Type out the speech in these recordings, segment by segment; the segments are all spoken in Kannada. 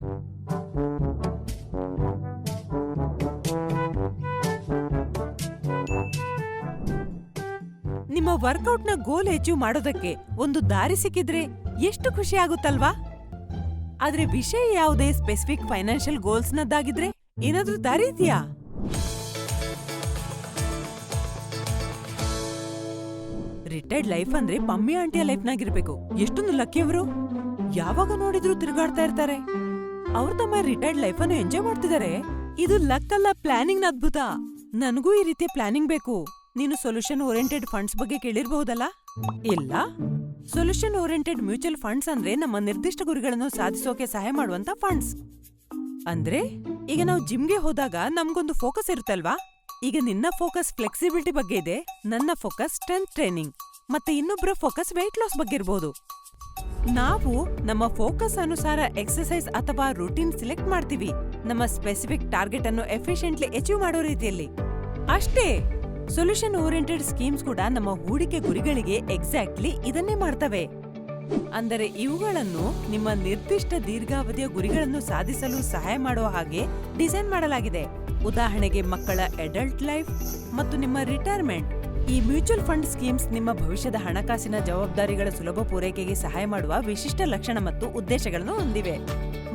ನಿಮ್ಮ ವರ್ಕೌಟ್ನ ಗೋಲ್ ಅಚೀವ್ ಮಾಡೋದಕ್ಕೆ ಒಂದು ದಾರಿ ಸಿಕ್ಕಿದ್ರೆ ಎಷ್ಟು ಖುಷಿ ಆಗುತ್ತಲ್ವಾ? ಆದ್ರೆ ವಿಷಯ ಯಾವುದೇ ಸ್ಪೆಸಿಫಿಕ್ ಫೈನಾನ್ಷಿಯಲ್ ಗೋಲ್ಸ್ನದ್ದಾಗಿದ್ರೆ ಏನಾದ್ರೂ ದಾರಿ ಇದೆಯಾ? ರಿಟೈರ್ಡ್ ಲೈಫ್ ಅಂದ್ರೆ ಪಮ್ಮಿ ಆಂಟಿಯ ಲೈಫ್ನಾಗಿರ್ಬೇಕು. ಎಷ್ಟೊಂದು ಲಕ್ಕಿಯವರು, ಯಾವಾಗ ನೋಡಿದ್ರು ತಿರುಗಾಡ್ತಾ ಇರ್ತಾರೆ. ಅವ್ರು ತಮ್ಮ ರಿಟೈರ್ಡ್ ಲೈಫ್ ಅನ್ನು ಎಂಜಾಯ್ ಮಾಡ್ತಿದ್ದಾರೆ. ಇದು ಲಕ್ ಅಲ್ಲ, ಪ್ಲಾನಿಂಗ್ ನ ಅದ್ಭುತ. ನನಗೂ ಈ ರೀತಿಯ ಪ್ಲಾನಿಂಗ್ ಬೇಕು. ನೀನು ಸೊಲ್ಯೂಷನ್ ಓರಿಯೆಂಟೆಡ್ ಫಂಡ್ಸ್ ಬಗ್ಗೆ ಕೇಳಿರ್ಬಹುದಲ್ಲ? ಇಲ್ಲ, ಸೊಲ್ಯೂಷನ್ ಓರಿಯೆಂಟೆಡ್ ಮ್ಯೂಚುವಲ್ ಫಂಡ್ಸ್ ಅಂದ್ರೆ ನಮ್ಮ ನಿರ್ದಿಷ್ಟ ಗುರಿಗಳನ್ನು ಸಾಧಿಸೋಕೆ ಸಹಾಯ ಮಾಡುವಂತ ಫಂಡ್ಸ್. ಅಂದ್ರೆ ಈಗ ನಾವು ಜಿಮ್ಗೆ ಹೋದಾಗ ನಮ್ಗೊಂದು ಫೋಕಸ್ ಇರುತ್ತಲ್ವಾ? ಈಗ ನಿನ್ನ ಫೋಕಸ್ ಫ್ಲೆಕ್ಸಿಬಿಲಿಟಿ ಬಗ್ಗೆ ಇದೆ, ನನ್ನ ಫೋಕಸ್ ಸ್ಟ್ರೆಂತ್ ಟ್ರೈನಿಂಗ್, ಮತ್ತೆ ಇನ್ನೊಬ್ಬರ ಫೋಕಸ್ ವೆಯ್ಟ್ ಲಾಸ್ ಬಗ್ಗೆ ಇರಬಹುದು. ನಾವು ನಮ್ಮ ಫೋಕಸ್ ಅನುಸಾರ ಎಕ್ಸರ್ಸೈಸ್ ಅಥವಾ ರೂಟೀನ್ ಸಿಲೆಕ್ಟ್ ಮಾಡ್ತೀವಿ, ನಮ್ಮ ಸ್ಪೆಸಿಫಿಕ್ ಟಾರ್ಗೆಟ್ ಅನ್ನು ಎಫಿಷಿಯೆಂಟ್ಲಿ ಅಚೀವ್ ಮಾಡೋ ರೀತಿಯಲ್ಲಿ. ಅಷ್ಟೇ, ಸೊಲ್ಯೂಷನ್ ಓರಿಯೆಂಟೆಡ್ ಸ್ಕೀಮ್ಸ್ ಕೂಡ ನಮ್ಮ ಹೂಡಿಕೆ ಗುರಿಗಳಿಗೆ ಎಕ್ಸಾಕ್ಟ್ಲಿ ಇದನ್ನೇ ಮಾಡ್ತವೆ. ಅಂದರೆ ಇವುಗಳನ್ನು ನಿಮ್ಮ ನಿರ್ದಿಷ್ಟ ದೀರ್ಘಾವಧಿಯ ಗುರಿಗಳನ್ನು ಸಾಧಿಸಲು ಸಹಾಯ ಮಾಡುವ ಹಾಗೆ ಡಿಸೈನ್ ಮಾಡಲಾಗಿದೆ. ಉದಾಹರಣೆಗೆ ಮಕ್ಕಳ ಅಡಲ್ಟ್ ಲೈಫ್ ಮತ್ತು ನಿಮ್ಮ ರಿಟೈರ್ಮೆಂಟ್. ಈ ಮ್ಯೂಚುವಲ್ ಫಂಡ್ ಸ್ಕೀಮ್ಸ್ ನಿಮ್ಮ ಭವಿಷ್ಯದ ಹಣಕಾಸಿನ ಜವಾಬ್ದಾರಿಗಳ ಸುಲಭ ಪೂರೈಕೆಗೆ ಸಹಾಯ ಮಾಡುವ ವಿಶಿಷ್ಟ ಲಕ್ಷಣ ಮತ್ತು ಉದ್ದೇಶಗಳನ್ನು ಹೊಂದಿವೆ.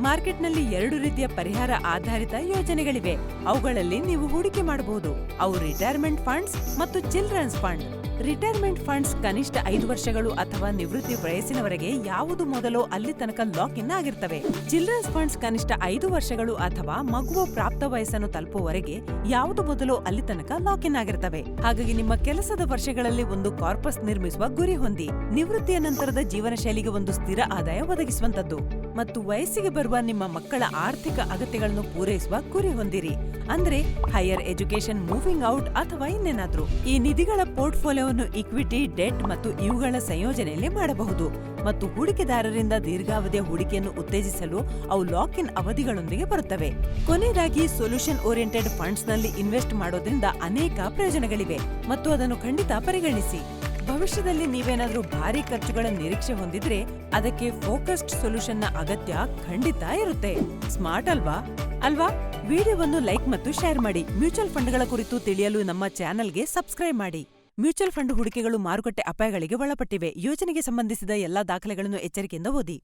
ಮಾರ್ಕೆಟ್ನಲ್ಲಿ 2 ರೀತಿಯ ಪರಿಹಾರ ಆಧಾರಿತ ಯೋಜನೆಗಳಿವೆ. ಅವುಗಳಲ್ಲಿ ನೀವು ಹೂಡಿಕೆ ಮಾಡಬಹುದು. ಅವು ರಿಟೈರ್ಮೆಂಟ್ ಫಂಡ್ಸ್ ಮತ್ತು ಚಿಲ್ಡ್ರನ್ಸ್ ಫಂಡ್. ರಿಟೈರ್ಮೆಂಟ್ ಫಂಡ್ಸ್ ಕನಿಷ್ಠ 5 ವರ್ಷಗಳು ಅಥವಾ ನಿವೃತ್ತಿ ವಯಸ್ಸಿನವರೆಗೆ ಯಾವುದು ಮೊದಲೋ ಅಲ್ಲಿ ತನಕ ಲಾಕ್ ಇನ್ ಆಗಿರ್ತವೆ. ಚಿಲ್ಡ್ರನ್ಸ್ ಫಂಡ್ಸ್ ಕನಿಷ್ಠ 5 ವರ್ಷಗಳು ಅಥವಾ ಮಗುವ ಪ್ರಾಪ್ತ ವಯಸ್ಸನ್ನು ತಲುಪುವವರೆಗೆ ಯಾವುದು ಮೊದಲೋ ಅಲ್ಲಿ ತನಕ ಲಾಕ್ ಇನ್ ಆಗಿರ್ತವೆ. ಹಾಗಾಗಿ ನಿಮ್ಮ ಕೆಲಸದ ವರ್ಷಗಳಲ್ಲಿ ಒಂದು ಕಾರ್ಪಸ್ ನಿರ್ಮಿಸುವ ಗುರಿ ಹೊಂದಿ, ನಿವೃತ್ತಿಯ ನಂತರದ ಜೀವನ ಶೈಲಿಗೆ ಒಂದು ಸ್ಥಿರ ಆದಾಯ ಒದಗಿಸುವಂತದ್ದು ಮತ್ತು ವಯಸ್ಸಿಗೆ ಬರುವ ನಿಮ್ಮ ಮಕ್ಕಳ ಆರ್ಥಿಕ ಅಗತ್ಯಗಳನ್ನು ಪೂರೈಸುವ ಗುರಿ ಹೊಂದಿರಿ. ಅಂದ್ರೆ ಹೈಯರ್ ಎಜುಕೇಶನ್, ಮೂವಿಂಗ್ ಔಟ್ ಅಥವಾ ಇನ್ನೇನಾದ್ರೂ. ಈ ನಿಧಿಗಳ ಪೋರ್ಟ್ಫೋಲಿಯೋವನ್ನು ಇಕ್ವಿಟಿ, ಡೆಟ್ ಮತ್ತು ಇವುಗಳ ಸಂಯೋಜನೆಯಲ್ಲಿ ಮಾಡಬಹುದು ಮತ್ತು ಹೂಡಿಕೆದಾರರಿಂದ ದೀರ್ಘಾವಧಿಯ ಹೂಡಿಕೆಯನ್ನು ಉತ್ತೇಜಿಸಲು ಅವು ಲಾಕ್ ಇನ್ ಅವಧಿಗಳೊಂದಿಗೆ ಬರುತ್ತವೆ. ಕೊನೆಯದಾಗಿ, ಸೊಲ್ಯೂಷನ್ ಓರಿಯೆಂಟೆಡ್ ಫಂಡ್ಸ್ ನಲ್ಲಿ ಇನ್ವೆಸ್ಟ್ ಮಾಡೋದ್ರಿಂದ ಅನೇಕ ಪ್ರಯೋಜನಗಳಿವೆ ಮತ್ತು ಅದನ್ನು ಖಂಡಿತ ಪರಿಗಣಿಸಿ. ಭವಿಷ್ಯದಲ್ಲಿ ನೀವೇನಾದ್ರೂ ಭಾರಿ ಖರ್ಚುಗಳ ನಿರೀಕ್ಷೆ ಹೊಂದಿದ್ರೆ ಅದಕ್ಕೆ ಫೋಕಸ್ಡ್ ಸೊಲ್ಯೂಷನ್ನ ಅಗತ್ಯ ಖಂಡಿತ ಇರುತ್ತೆ. ಸ್ಮಾರ್ಟ್ ಅಲ್ವಾ? ವಿಡಿಯೋವನ್ನು ಲೈಕ್ ಮತ್ತು ಶೇರ್ ಮಾಡಿ. ಮ್ಯೂಚುವಲ್ ಫಂಡ್ಗಳ ಕುರಿತು ತಿಳಿಯಲು ನಮ್ಮ ಚಾನೆಲ್ಗೆ ಸಬ್ಸ್ಕ್ರೈಬ್ ಮಾಡಿ. ಮ್ಯೂಚುವಲ್ ಫಂಡ್ ಹೂಡಿಕೆಗಳು ಮಾರುಕಟ್ಟೆ ಅಪಾಯಗಳಿಗೆ ಒಳಪಟ್ಟಿವೆ. ಯೋಜನೆಗೆ ಸಂಬಂಧಿಸಿದ ಎಲ್ಲಾ ದಾಖಲೆಗಳನ್ನು ಎಚ್ಚರಿಕೆಯಿಂದ ಓದಿ.